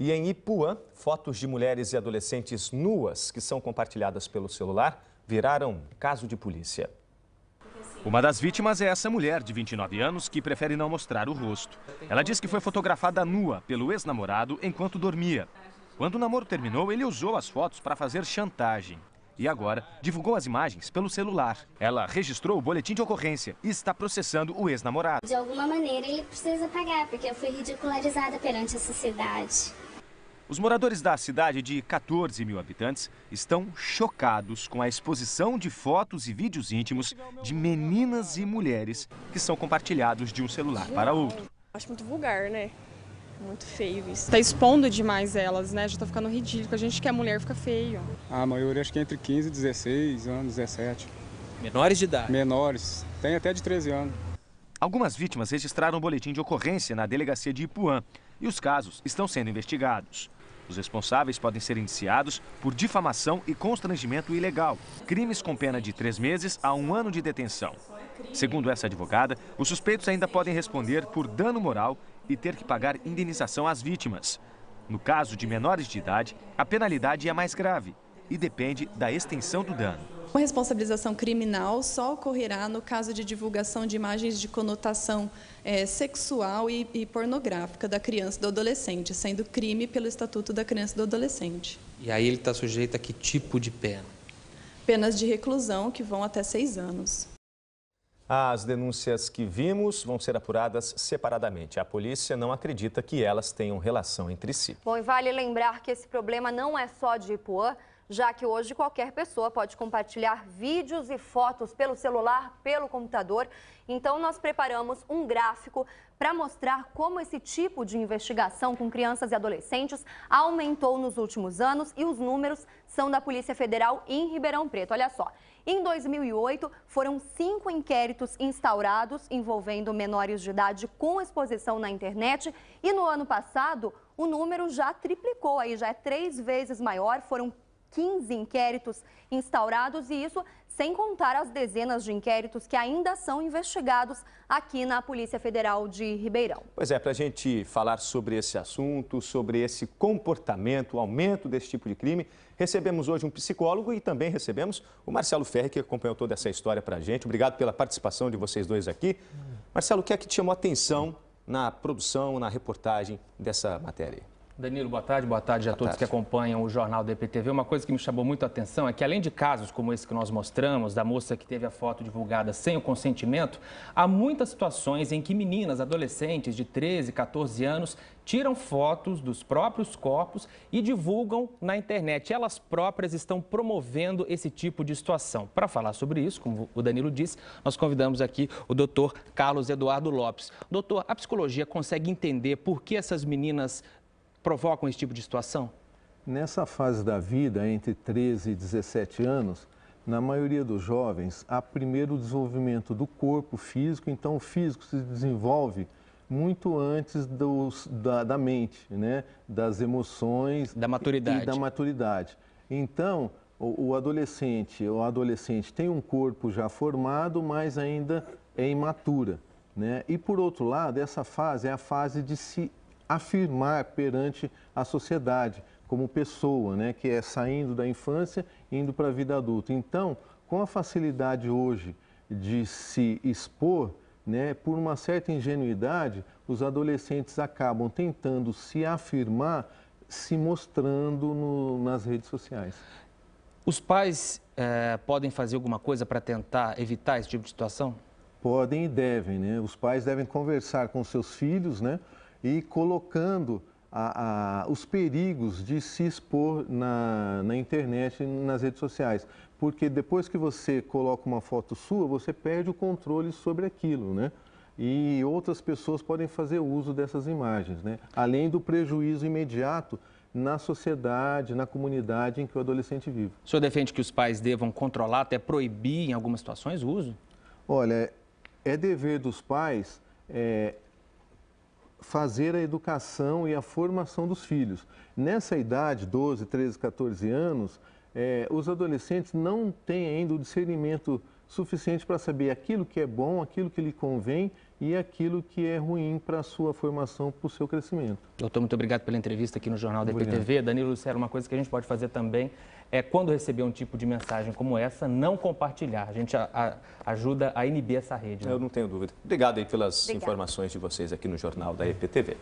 E em Ipuã, fotos de mulheres e adolescentes nuas que são compartilhadas pelo celular viraram caso de polícia. Uma das vítimas é essa mulher de 29 anos que prefere não mostrar o rosto. Ela diz que foi fotografada nua pelo ex-namorado enquanto dormia. Quando o namoro terminou, ele usou as fotos para fazer chantagem. E agora divulgou as imagens pelo celular. Ela registrou o boletim de ocorrência e está processando o ex-namorado. De alguma maneira ele precisa pagar, porque eu fui ridicularizada perante a sociedade. Os moradores da cidade de 14 mil habitantes estão chocados com a exposição de fotos e vídeos íntimos de meninas e mulheres que são compartilhados de um celular para outro. Acho muito vulgar, né? Muito feio isso. Tá expondo demais elas, né? Já tá ficando ridículo. A gente que é mulher fica feio. A maioria acho que é entre 15 e 16 anos, 17. Menores de idade? Menores. Tem até de 13 anos. Algumas vítimas registraram um boletim de ocorrência na delegacia de Ipuã e os casos estão sendo investigados. Os responsáveis podem ser indiciados por difamação e constrangimento ilegal, crimes com pena de 3 meses a 1 ano de detenção. Segundo essa advogada, os suspeitos ainda podem responder por dano moral e ter que pagar indenização às vítimas. No caso de menores de idade, a penalidade é mais grave e depende da extensão do dano. A responsabilização criminal só ocorrerá no caso de divulgação de imagens de conotação sexual e pornográfica da criança e do adolescente, sendo crime pelo Estatuto da Criança e do Adolescente. E aí ele está sujeito a que tipo de pena? Penas de reclusão que vão até 6 anos. As denúncias que vimos vão ser apuradas separadamente. A polícia não acredita que elas tenham relação entre si. Bom, e vale lembrar que esse problema não é só de Ipuã, já que hoje qualquer pessoa pode compartilhar vídeos e fotos pelo celular, pelo computador. Então, nós preparamos um gráfico para mostrar como esse tipo de investigação com crianças e adolescentes aumentou nos últimos anos e os números são da Polícia Federal em Ribeirão Preto. Olha só, em 2008 foram 5 inquéritos instaurados envolvendo menores de idade com exposição na internet e no ano passado o número já triplicou, aí já é 3 vezes maior, foram 15 inquéritos instaurados e isso sem contar as dezenas de inquéritos que ainda são investigados aqui na Polícia Federal de Ribeirão. Pois é, para a gente falar sobre esse assunto, sobre esse comportamento, o aumento desse tipo de crime, recebemos hoje um psicólogo e também recebemos o Marcelo Ferri, que acompanhou toda essa história para a gente. Obrigado pela participação de vocês dois aqui. Marcelo, o que é que te chamou a atenção na produção, na reportagem dessa matéria? Danilo, boa tarde a todos que acompanham o Jornal da EPTV. Uma coisa que me chamou muito a atenção é que, além de casos como esse que nós mostramos, da moça que teve a foto divulgada sem o consentimento, há muitas situações em que meninas, adolescentes de 13, 14 anos, tiram fotos dos próprios corpos e divulgam na internet. Elas próprias estão promovendo esse tipo de situação. Para falar sobre isso, como o Danilo disse, nós convidamos aqui o doutor Carlos Eduardo Lopes. Doutor, a psicologia consegue entender por que essas meninas provocam esse tipo de situação? Nessa fase da vida, entre 13 e 17 anos, na maioria dos jovens, há primeiro o desenvolvimento do corpo físico, então o físico se desenvolve muito antes da mente, né? Das emoções da maturidade. E da maturidade. Então, o adolescente tem um corpo já formado, mas ainda é imatura, né? E por outro lado, essa fase é a fase de se afirmar perante a sociedade como pessoa, né, que é saindo da infância e indo para a vida adulta. Então, com a facilidade hoje de se expor, né, por uma certa ingenuidade, os adolescentes acabam tentando se afirmar, se mostrando nas redes sociais. Os pais podem fazer alguma coisa para tentar evitar esse tipo de situação? Podem e devem, né? Os pais devem conversar com seus filhos, né? E colocando os perigos de se expor na internet e nas redes sociais. Porque depois que você coloca uma foto sua, você perde o controle sobre aquilo, né? E outras pessoas podem fazer uso dessas imagens, né? Além do prejuízo imediato na sociedade, na comunidade em que o adolescente vive. O senhor defende que os pais devam controlar, até proibir em algumas situações o uso? Olha, é dever dos pais fazer a educação e a formação dos filhos. Nessa idade, 12, 13, 14 anos, os adolescentes não têm ainda o discernimento suficiente para saber aquilo que é bom, aquilo que lhe convém e aquilo que é ruim para a sua formação, para o seu crescimento. Doutor, muito obrigado pela entrevista aqui no Jornal da EPTV. Danilo Lucero, uma coisa que a gente pode fazer também é, quando receber um tipo de mensagem como essa, não compartilhar. A gente ajuda a inibir essa rede. Né? Eu não tenho dúvida. Obrigado aí pelas informações de vocês aqui no Jornal da EPTV.